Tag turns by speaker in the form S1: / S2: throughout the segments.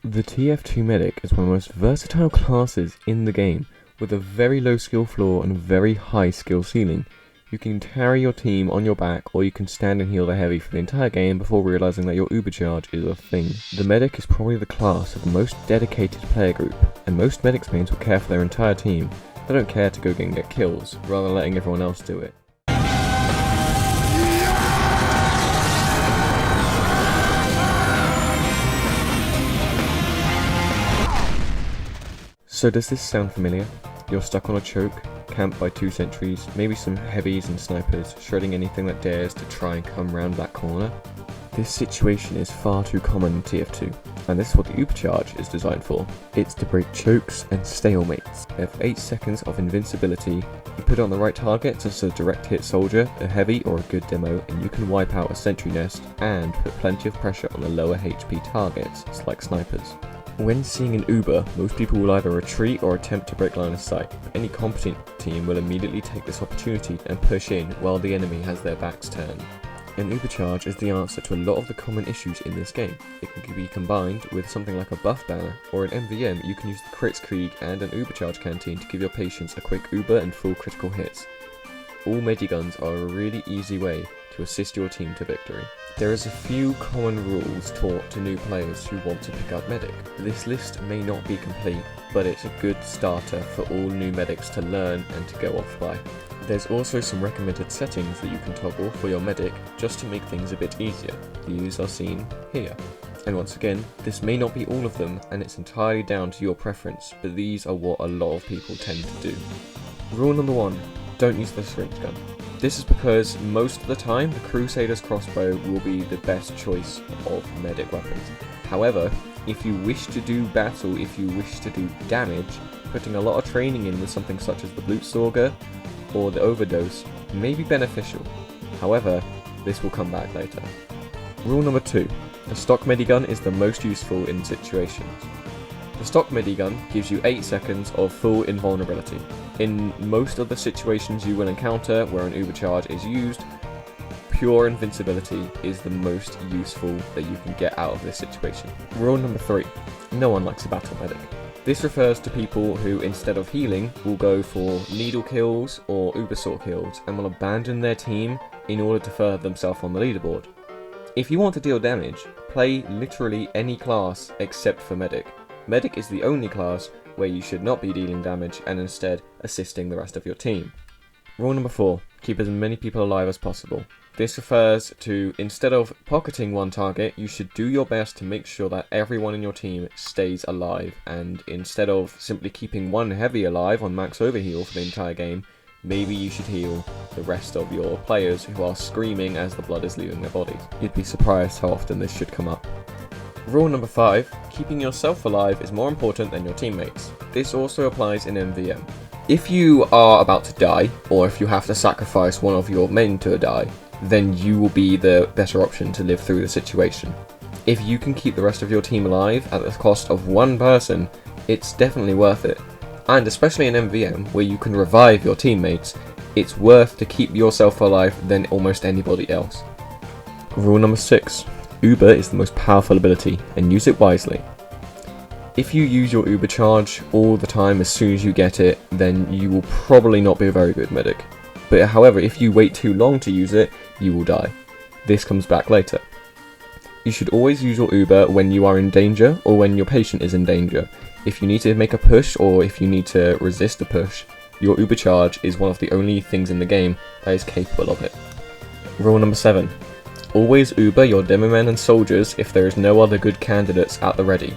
S1: The TF2 medic is one of the most versatile classes in the game, with a very low skill floor and a very high skill ceiling. You can carry your team on your back, or you can stand and heal the heavy for the entire game before realising that your Ubercharge is a thing. The medic is probably the class of the most dedicated player group, and most medics mains will care for their entire team. They don't care to go and get kills, rather letting everyone else do it. So does this sound familiar? You're stuck on a choke, camped by 2 sentries, maybe some heavies and snipers, shredding anything that dares to try and come round that corner? This situation is far too common in TF2, and this is what the Ubercharge is designed for. It's to break chokes and stalemates. You have 8 seconds of invincibility, you put it on the right target, such as a direct hit soldier, a heavy or a good demo, and you can wipe out a sentry nest and put plenty of pressure on the lower HP targets, like snipers. When seeing an Uber, most people will either retreat or attempt to break line of sight. Any competent team will immediately take this opportunity and push in while the enemy has their backs turned. An Ubercharge is the answer to a lot of the common issues in this game. It can be combined with something like a buff banner, or an MVM. You can use the Crits Krieg and an Ubercharge canteen to give your patients a quick Uber and full critical hits. All mediguns are a really easy way to assist your team to victory. There is a few common rules taught to new players who want to pick up medic. This list may not be complete, but it's a good starter for all new medics to learn and to go off by. There's also some recommended settings that you can toggle for your medic just to make things a bit easier. These are seen here. And once again, this may not be all of them, and it's entirely down to your preference, but these are what a lot of people tend to do. Rule number 1. Don't use the syringe gun. This is because most of the time the Crusader's crossbow will be the best choice of medic weapons. However, if you wish to do battle, if you wish to do damage, putting a lot of training in with something such as the Blutsauger or the Overdose may be beneficial. However, this will come back later. Rule number 2. The stock medigun is the most useful in situations. The stock medigun gives you 8 seconds of full invulnerability. In most of the situations you will encounter where an Ubercharge is used, pure invincibility is the most useful that you can get out of this situation. Rule number 3. No one likes a battle medic. This refers to people who, instead of healing, will go for needle kills or Ubersaw kills and will abandon their team in order to further themselves on the leaderboard. If you want to deal damage, play literally any class except for medic. Medic is the only class where you should not be dealing damage and instead assisting the rest of your team. Rule number 4. Keep as many people alive as possible. This refers to, instead of pocketing one target, you should do your best to make sure that everyone in your team stays alive, and instead of simply keeping one heavy alive on max overheal for the entire game, maybe you should heal the rest of your players who are screaming as the blood is leaving their bodies. You'd be surprised how often this should come up. Rule number 5. Keeping yourself alive is more important than your teammates. This also applies in MVM. If you are about to die, or if you have to sacrifice one of your men to die, then you will be the better option to live through the situation. If you can keep the rest of your team alive at the cost of one person, it's definitely worth it. And especially in MVM, where you can revive your teammates, it's worth to keep yourself alive than almost anybody else. Rule number 6. Uber is the most powerful ability, and use it wisely. If you use your Ubercharge all the time as soon as you get it, then you will probably not be a very good medic. But however, if you wait too long to use it, you will die. This comes back later. You should always use your Uber when you are in danger or when your patient is in danger. If you need to make a push or if you need to resist a push, your Ubercharge is one of the only things in the game that is capable of it. Rule number 7. Always Uber your demomen and soldiers if there is no other good candidates at the ready.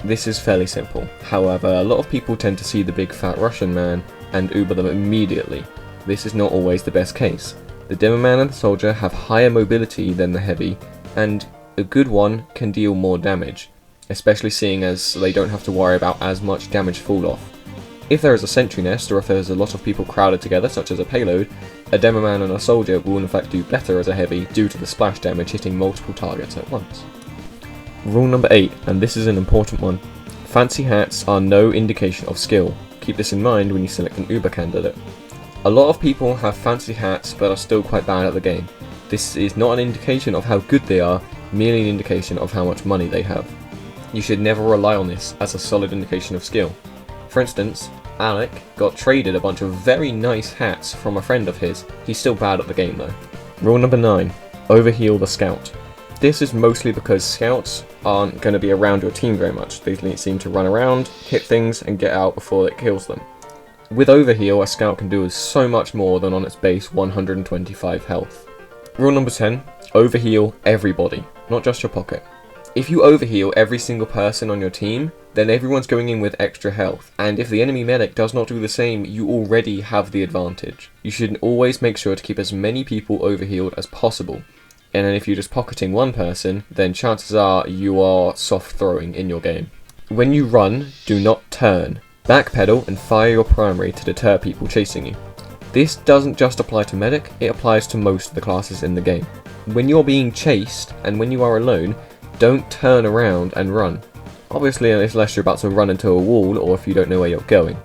S1: This is fairly simple. However, a lot of people tend to see the big fat Russian man and Uber them immediately. This is not always the best case. The demoman and the soldier have higher mobility than the heavy, and a good one can deal more damage, especially seeing as they don't have to worry about as much damage fall off. If there is a sentry nest, or if there's a lot of people crowded together, such as a payload, a demoman and a soldier will in fact do better as a heavy due to the splash damage hitting multiple targets at once. Rule number 8, and this is an important one. Fancy hats are no indication of skill. Keep this in mind when you select an Uber candidate. A lot of people have fancy hats but are still quite bad at the game. This is not an indication of how good they are, merely an indication of how much money they have. You should never rely on this as a solid indication of skill. For instance, Alec got traded a bunch of very nice hats from a friend of his. He's still bad at the game though. Rule number 9. Overheal the scout. This is mostly because scouts aren't going to be around your team very much. They seem to run around, hit things, and get out before it kills them. With Overheal, a scout can do so much more than on its base 125 health. Rule number 10. Overheal everybody, not just your pocket. If you overheal every single person on your team, then everyone's going in with extra health, and if the enemy medic does not do the same, you already have the advantage. You should always make sure to keep as many people overhealed as possible, and then if you're just pocketing one person, then chances are you are soft throwing in your game. When you run, do not turn. Backpedal and fire your primary to deter people chasing you. This doesn't just apply to medic, it applies to most of the classes in the game. When you're being chased, and when you are alone, don't turn around and run. Obviously, unless you're about to run into a wall or if you don't know where you're going.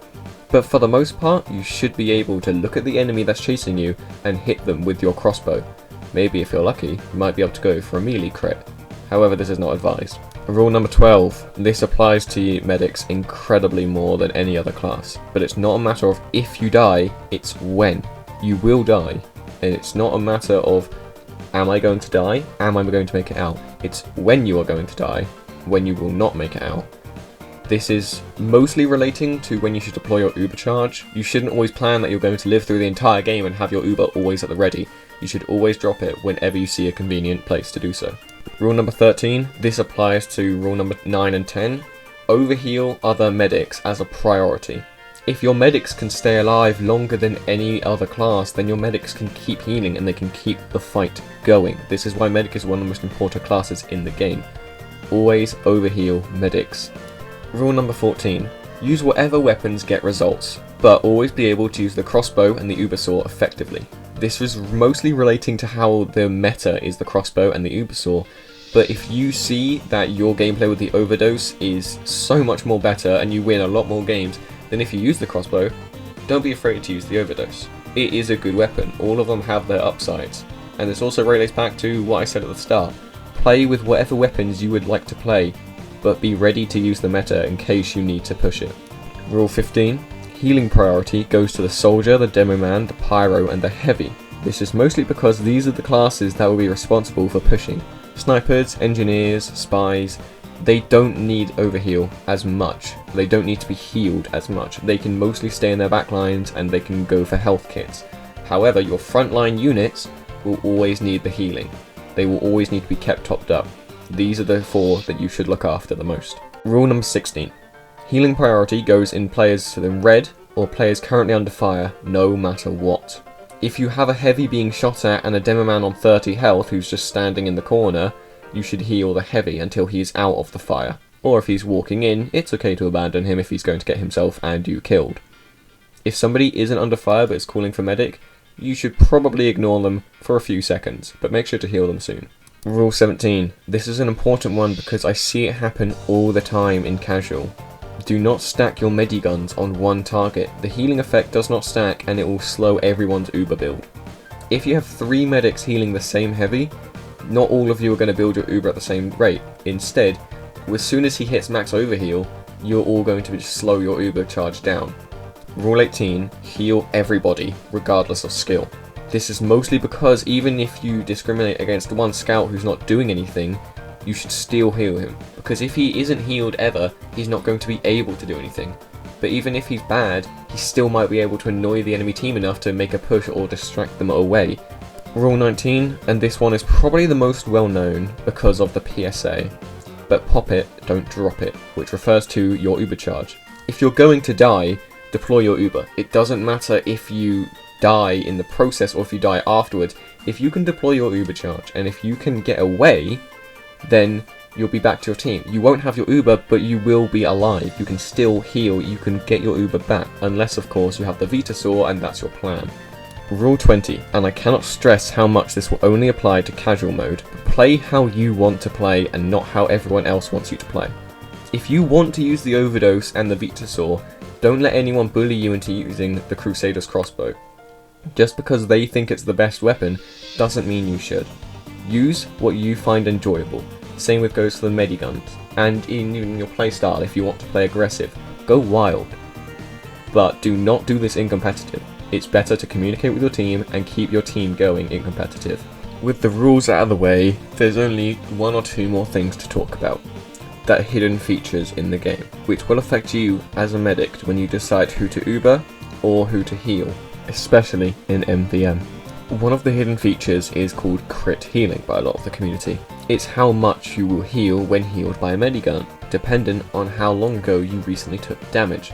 S1: But for the most part, you should be able to look at the enemy that's chasing you and hit them with your crossbow. Maybe if you're lucky, you might be able to go for a melee crit. However, this is not advised. Rule number 12. This applies to medics incredibly more than any other class. But it's not a matter of if you die, it's when. You will die. And it's not a matter of am I going to die? Am I going to make it out? It's when you are going to die, when you will not make it out. This is mostly relating to when you should deploy your Ubercharge. You shouldn't always plan that you're going to live through the entire game and have your Uber always at the ready. You should always drop it whenever you see a convenient place to do so. Rule number 13, this applies to rule number 9 and 10. Overheal other medics as a priority. If your medics can stay alive longer than any other class, then your medics can keep healing and they can keep the fight going. This is why medic is one of the most important classes in the game. Always overheal medics. Rule number 14. Use whatever weapons get results, but always be able to use the crossbow and the Ubersaw effectively. This was mostly relating to how the meta is the crossbow and the Ubersaw, but if you see that your gameplay with the overdose is so much more better and you win a lot more games, then if you use the crossbow, don't be afraid to use the overdose. It is a good weapon, all of them have their upsides. And this also relates back to what I said at the start. Play with whatever weapons you would like to play, but be ready to use the meta in case you need to push it. Rule 15. Healing priority goes to the soldier, the demo man, the pyro and the heavy. This is mostly because these are the classes that will be responsible for pushing. Snipers, engineers, spies, they don't need overheal as much. They don't need to be healed as much. They can mostly stay in their backlines and they can go for health kits. However, your frontline units will always need the healing. They will always need to be kept topped up. These are the 4 that you should look after the most. Rule number 16. Healing priority goes in players in red or players currently under fire, no matter what. If you have a heavy being shot at and a demo man on 30 health who's just standing in the corner, you should heal the heavy until he's out of the fire. Or if he's walking in, it's okay to abandon him if he's going to get himself and you killed. If somebody isn't under fire but is calling for medic, you should probably ignore them for a few seconds, but make sure to heal them soon. Rule 17. This is an important one because I see it happen all the time in casual. Do not stack your mediguns on one target. The healing effect does not stack and it will slow everyone's Uber build. If you have 3 medics healing the same heavy, not all of you are going to build your Uber at the same rate. Instead, as soon as he hits max overheal, you're all going to just slow your Uber charge down. Rule 18. Heal everybody, regardless of skill. This is mostly because even if you discriminate against one scout who's not doing anything, you should still heal him. Because if he isn't healed ever, he's not going to be able to do anything. But even if he's bad, he still might be able to annoy the enemy team enough to make a push or distract them away. Rule 19, and this one is probably the most well known because of the PSA, but pop it, don't drop it, which refers to your Ubercharge. If you're going to die, deploy your Uber. It doesn't matter if you die in the process or if you die afterwards. If you can deploy your Ubercharge and if you can get away, then you'll be back to your team. You won't have your Uber, but you will be alive. You can still heal, you can get your Uber back, unless of course you have the Vitasaur and that's your plan. Rule 20, and I cannot stress how much this will only apply to casual mode. Play how you want to play and not how everyone else wants you to play. If you want to use the Overdose and the Vitasaur, don't let anyone bully you into using the Crusader's crossbow. Just because they think it's the best weapon doesn't mean you should. Use what you find enjoyable. Same with goes for the mediguns. And in your playstyle, if you want to play aggressive, go wild. But do not do this in competitive. It's better to communicate with your team and keep your team going in competitive. With the rules out of the way, there's only one or two more things to talk about. That are hidden features in the game, which will affect you as a medic when you decide who to Uber or who to heal, especially in MVM. One of the hidden features is called crit healing by a lot of the community. It's how much you will heal when healed by a medigun, dependent on how long ago you recently took damage.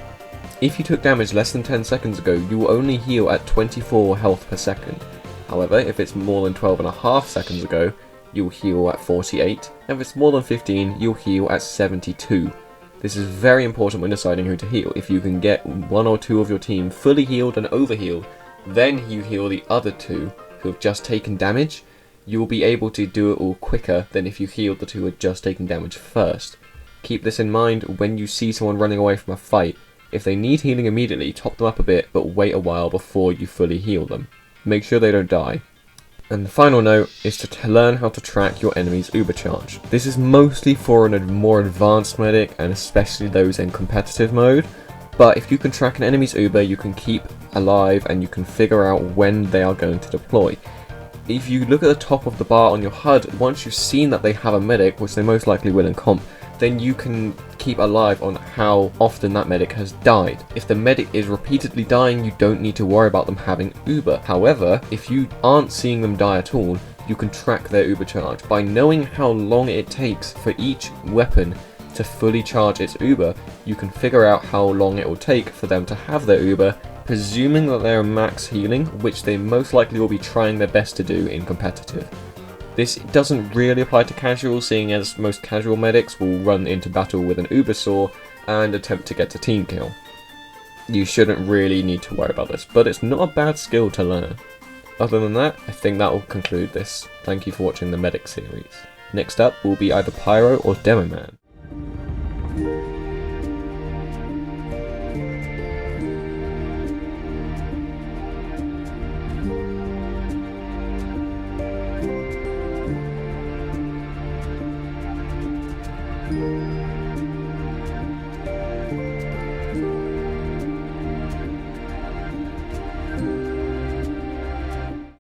S1: If you took damage less than 10 seconds ago, you will only heal at 24 health per second. However, if it's more than 12.5 seconds ago, you'll heal at 48, and if it's more than 15, you'll heal at 72. This is very important when deciding who to heal. If you can get one or two of your team fully healed and overhealed, then you heal the other two who have just taken damage, you will be able to do it all quicker than if you healed the two who had just taken damage first. Keep this in mind when you see someone running away from a fight. If they need healing immediately, top them up a bit, but wait a while before you fully heal them. Make sure they don't die. And the final note is to learn how to track your enemy's Ubercharge. This is mostly for a more advanced medic and especially those in competitive mode, but if you can track an enemy's Uber, you can keep alive and you can figure out when they are going to deploy. If you look at the top of the bar on your HUD, once you've seen that they have a medic, which they most likely will in comp, then you can keep alive on how often that medic has died. If the medic is repeatedly dying, you don't need to worry about them having Uber. However, if you aren't seeing them die at all, you can track their Uber charge. By knowing how long it takes for each weapon to fully charge its Uber, you can figure out how long it will take for them to have their Uber, presuming that they're max healing, which they most likely will be trying their best to do in competitive. This doesn't really apply to casual, seeing as most casual medics will run into battle with an Uber saw and attempt to get a team kill. You shouldn't really need to worry about this, but it's not a bad skill to learn. Other than that, I think that will conclude this. Thank you for watching the Medic series. Next up will be either Pyro or Demo Man.